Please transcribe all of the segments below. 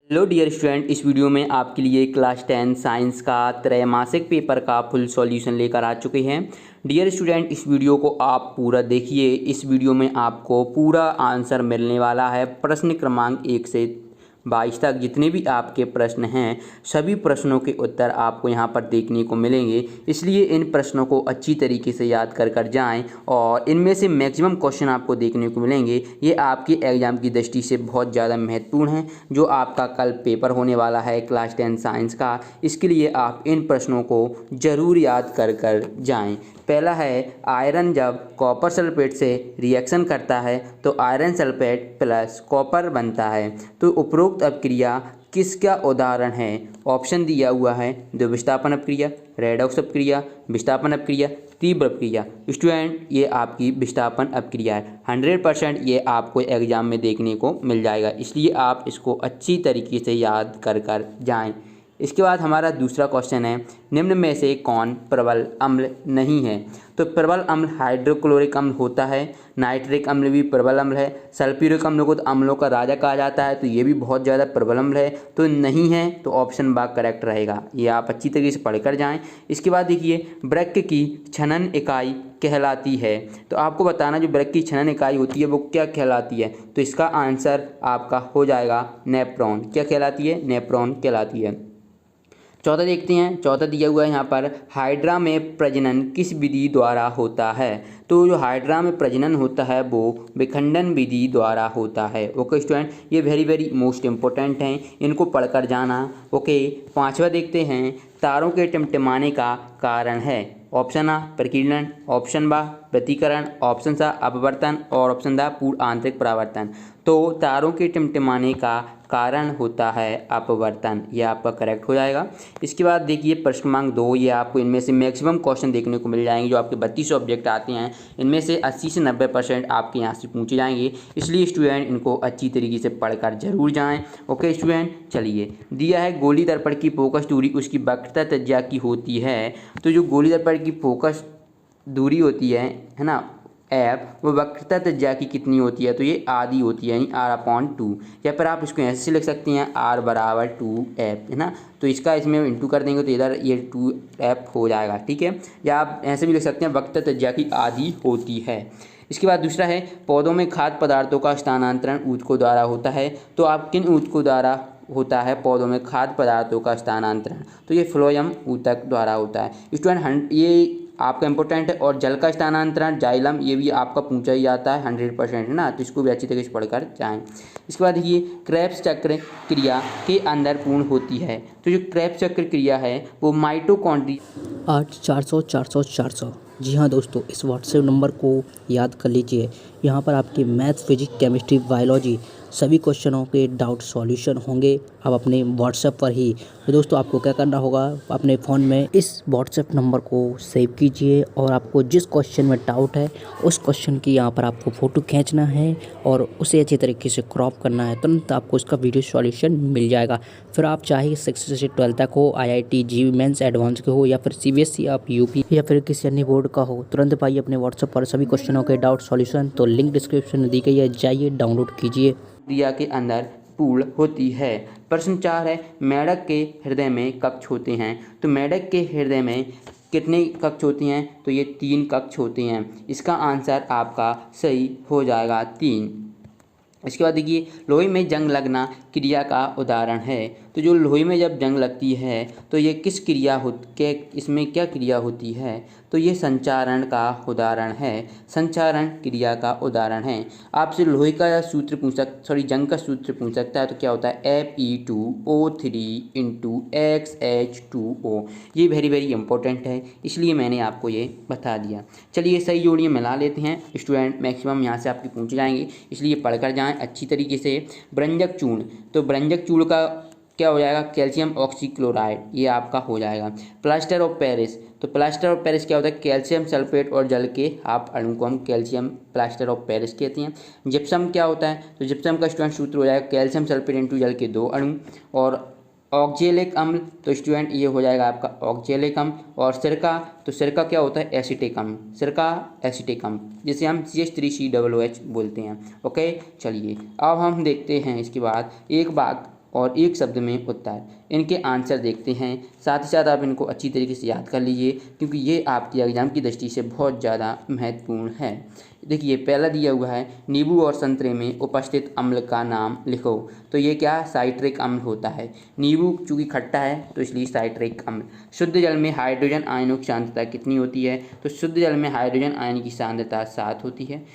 Hello dear student, इस video में आपके लिए क्लास 10 साइंस का त्रैमासिक पेपर का फुल सॉल्यूशन लेकर आ चुके हैं। डियर स्टूडेंट, इस वीडियो को आप पूरा देखिए। इस वीडियो में आपको पूरा आंसर मिलने वाला है। प्रश्न क्रमांक 1 से 22 तक जितने भी आपके प्रश्न हैं, सभी प्रश्नों के उत्तर आपको यहाँ पर देखने को मिलेंगे। इसलिए इन प्रश्नों को अच्छी तरीके से याद कर जाएं और इनमें से मैक्सिमम क्वेश्चन आपको देखने को मिलेंगे। ये आपके एग्ज़ाम की दृष्टि से बहुत ज़्यादा महत्वपूर्ण है। जो आपका कल पेपर होने वाला है क्लास 10 साइंस का, इसके लिए आप इन प्रश्नों को ज़रूर याद कर जाएं। पहला है, आयरन जब कॉपर सल्फेट से रिएक्शन करता है तो आयरन सल्फेट प्लस कॉपर बनता है। तो उपरोक्त अपक्रिया किसका उदाहरण है? ऑप्शन दिया हुआ है द्विविस्थापन अपक्रिया, रेडॉक्स अपक्रिया, विस्थापन अपक्रिया, तीव्र अपक्रिया। स्टूडेंट, ये आपकी विस्थापन अपक्रिया है। 100% ये आपको एग्जाम में देखने को मिल जाएगा, इसलिए आप इसको अच्छी तरीके से याद कर जाएं। इसके बाद हमारा दूसरा क्वेश्चन है, निम्न में से कौन प्रबल अम्ल नहीं है? तो प्रबल अम्ल हाइड्रोक्लोरिक अम्ल होता है, नाइट्रिक अम्ल भी प्रबल अम्ल है, सल्फ्यूरिक अम्ल को तो अम्लों का राजा कहा जाता है, तो ये भी बहुत ज़्यादा प्रबल अम्ल है। तो नहीं है, तो ऑप्शन बा करेक्ट रहेगा। ये आप अच्छी तरीके से पढ़ कर जाएँ। इसके बाद देखिए, वृक्क की छनन इकाई कहलाती है। तो आपको बताना जो वृक्क की छनन इकाई होती है वो क्या कहलाती है? तो इसका आंसर आपका हो जाएगा नेफ्रॉन। क्या कहलाती है? नेफ्रॉन कहलाती है। चौथा देखते हैं, चौथा दिया हुआ है यहाँ पर, हाइड्रा में प्रजनन किस विधि द्वारा होता है? तो जो हाइड्रा में प्रजनन होता है वो विखंडन विधि द्वारा होता है। ओके स्टूडेंट, ये वेरी मोस्ट इम्पोर्टेंट हैं, इनको पढ़कर जाना। ओके, पांचवा देखते हैं, तारों के टिमटिमाने का कारण है। ऑप्शन आ प्रकीर्णन, ऑप्शन बा प्रतिकरण, ऑप्शन सा अपवर्तन और ऑप्शन दा पूर्ण आंतरिक परावर्तन। तो तारों के टिमटिमाने का कारण होता है अपवर्तन। ये आपका करेक्ट हो जाएगा। इसके बाद देखिए प्रश्न क्रमांक 2, ये आपको इनमें से मैक्सिमम क्वेश्चन देखने को मिल जाएंगे। जो आपके 32 ऑब्जेक्ट आते हैं, इनमें से 80 से 90% आपके यहाँ से पूछे जाएंगे। इसलिए स्टूडेंट इनको अच्छी तरीके से पढ़कर जरूर जाएँ। ओके स्टूडेंट, चलिए, दिया है गोली दर्पण की फोकस दूरी उसकी वक्रता त्रिज्या की होती है। तो जो गोली दर्पण की फोकस दूरी होती है ना, एफ, वो वक्रता त्रिज्या की कितनी होती है? तो ये आधी होती है, यानी R/2। या फिर आप इसको ऐसे लिख सकते हैं, R = 2F, है ना। तो इसका इसमें इंटू कर देंगे तो इधर ये 2F हो जाएगा, ठीक है। या आप ऐसे भी लिख सकते हैं, वक्रता त्रिज्या की आधी होती है। इसके बाद दूसरा है, पौधों में खाद्य पदार्थों का स्थानांतरण ऊतकों द्वारा होता है। तो आप किन ऊतकों द्वारा होता है पौधों में खाद्य पदार्थों का स्थानांतरण? तो ये फ्लोएम ऊतक द्वारा होता है। स्टूडेंट, ये आपका इंपॉर्टेंट है। और जल का स्थानांतरण जाइलम, ये भी आपका पूछा ही जाता है 100%, है ना। तो इसको भी अच्छी तरीके से पढ़कर जाएं। इसके बाद देखिए, क्रेब्स चक्र क्रिया के अंदर पूर्ण होती है। तो जो क्रेब्स चक्र क्रिया है वो माइटोकॉन्ड्रिया 8 400 400 400। जी हाँ दोस्तों, इस व्हाट्सएप नंबर को याद कर लीजिए। यहाँ पर आपके मैथ्स, फिजिक्स, केमिस्ट्री, बायोलॉजी सभी क्वेश्चनों के डाउट सॉल्यूशन होंगे अब अपने व्हाट्सएप पर ही। तो दोस्तों, आपको क्या करना होगा, अपने फ़ोन में इस व्हाट्सएप नंबर को सेव कीजिए और आपको जिस क्वेश्चन में डाउट है उस क्वेश्चन की यहाँ पर आपको फ़ोटो खींचना है और उसे अच्छी तरीके से क्रॉप करना है। तुरंत आपको इसका वीडियो सॉल्यूशन मिल जाएगा। फिर आप चाहे 6 से 12 तक हो, IIT JEE मेंस एडवांस के हो, या फिर CBSE, आप UP या फिर किसी अन्य बोर्ड का हो, तुरंत पाइए अपने व्हाट्सएप पर सभी क्वेश्चनों के डाउट सॉल्यूशन। तो लिंक डिस्क्रिप्शन में दी गई है, जाइए डाउनलोड कीजिए। क्रिया के अंदर पूर्ण होती है। प्रश्न 4 है, मेढक के हृदय में कक्ष होते हैं। तो मेढक के हृदय में कितने कक्ष होते हैं? तो ये 3 कक्ष होते हैं। इसका आंसर आपका सही हो जाएगा 3। इसके बाद देखिए, लोहे में जंग लगना क्रिया का उदाहरण है। तो जो लोहे में जब जंग लगती है तो ये किस क्रिया के इसमें क्या क्रिया होती है? तो ये संचारण का उदाहरण है, संचारण क्रिया का उदाहरण है। आपसे लोहे का सूत्र जंग का सूत्र पूछ सकता है। तो क्या होता है? Fe2O3 × XH2O। ये वेरी इंपॉर्टेंट है, इसलिए मैंने आपको ये बता दिया। चलिए, सही जोड़ियाँ मिला लेते हैं। स्टूडेंट, मैक्सिमम यहाँ से आपके पूछे जाएंगे, इसलिए पढ़कर जाएं अच्छी तरीके से। ब्रंजक चूर्ण, तो ब्रंजक चूर्ण का क्या हो जाएगा? कैल्शियम ऑक्सीक्लोराइड, ये आपका हो जाएगा। प्लास्टर ऑफ पेरिस, तो प्लास्टर ऑफ पेरिस क्या होता है? कैल्शियम सल्फेट और जल के हाफ अणु को हम कैल्शियम प्लास्टर ऑफ पेरिस कहते हैं। जिप्सम क्या होता है? तो जिप्सम का स्टूडेंट सूत्र हो जाएगा कैल्शियम सल्फेट × जल के 2 अणु। और ऑक्जेलिक अम्ल, तो स्टूडेंट ये हो जाएगा आपका ऑक्जेलिक अम्ल। और सिरका, तो सिरका क्या होता है? एसिटिक अम्ल, सिरका एसिटिक अम्ल, जिसे हम CH3COOH बोलते हैं। ओके, चलिए अब हम देखते हैं इसके बाद एक बात और एक शब्द में उत्तर। इनके आंसर देखते हैं, साथ ही साथ आप इनको अच्छी तरीके से याद कर लीजिए क्योंकि ये आपके एग्जाम की दृष्टि से बहुत ज़्यादा महत्वपूर्ण है। देखिए पहला दिया हुआ है, नींबू और संतरे में उपस्थित अम्ल का नाम लिखो। तो ये क्या, साइट्रिक अम्ल होता है। नींबू चूँकि खट्टा है तो इसलिए साइट्रिक अम्ल। शुद्ध जल में हाइड्रोजन आयनों की सांद्रता कितनी होती है? तो शुद्ध जल में हाइड्रोजन आयन की सांद्रता 7 होती है।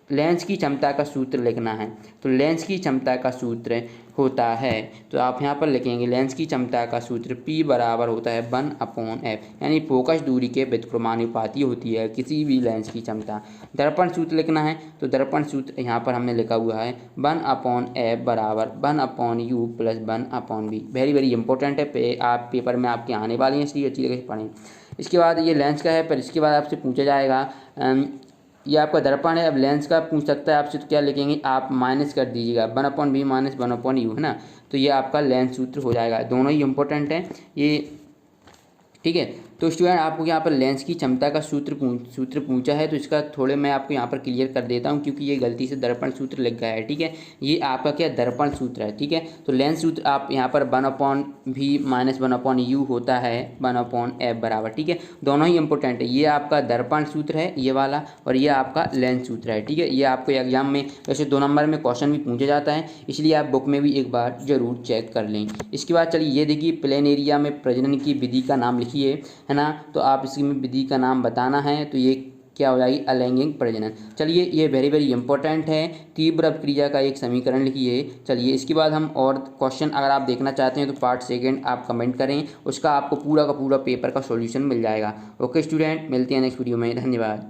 लेंस की क्षमता का सूत्र लिखना है, तो लेंस की क्षमता का सूत्र होता है, तो आप यहाँ पर लिखेंगे लेंस की क्षमता का सूत्र P बराबर होता है 1/f, यानी फोकस दूरी के व्युत्क्रमानुपाती होती है किसी भी लेंस की क्षमता। दर्पण सूत्र लिखना है, तो दर्पण सूत्र यहाँ पर हमने लिखा हुआ है 1/f बराबर 1/u + 1/v। Very very important है, आप पेपर में आपके आने वाले हैं, इसलिए अच्छी तरह से पढ़ें। इसके बाद ये लेंस का है, पर इसके बाद आपसे पूछा जाएगा ये आपका दर्पण है। अब लेंस का पूछ सकता है आपसे, तो क्या लिखेंगे आप, माइनस कर दीजिएगा 1/v - 1/u, है ना। तो ये आपका लेंस सूत्र हो जाएगा। दोनों ही इंपॉर्टेंट हैं ये, ठीक है। तो स्टूडेंट आपको यहाँ पर लेंस की क्षमता का सूत्र पूछा है, तो इसका थोड़े मैं आपको यहाँ पर क्लियर कर देता हूँ क्योंकि ये गलती से दर्पण सूत्र लग गया है, ठीक है। ये आपका क्या दर्पण सूत्र है, ठीक है। तो लेंस सूत्र आप यहाँ पर 1/v - 1/u होता है 1/f बराबर, ठीक है। दोनों ही इंपॉर्टेंट है, ये आपका दर्पण सूत्र है ये वाला, और ये आपका लेंस सूत्र है, ठीक है। ये आपको एग्जाम में वैसे 2 नंबर में क्वेश्चन भी पूछा जाता है, इसलिए आप बुक में भी एक बार जरूर चेक कर लें। इसके बाद चलिए ये देखिए, प्लेन एरिया में प्रजनन की विधि का नाम लिखिए, है ना। तो आप इसमें विधि का नाम बताना है, तो ये क्या हो जाएगी, अलैंगिक प्रजनन। चलिए ये वेरी वेरी इंपॉर्टेंट है। तीव्र अपक्रिया का एक समीकरण लिखिए। चलिए इसके बाद हम और क्वेश्चन अगर आप देखना चाहते हैं तो पार्ट 2 आप कमेंट करें, उसका आपको पूरा का पूरा पेपर का सॉल्यूशन मिल जाएगा। ओके स्टूडेंट, मिलते हैं नेक्स्ट वीडियो में, धन्यवाद।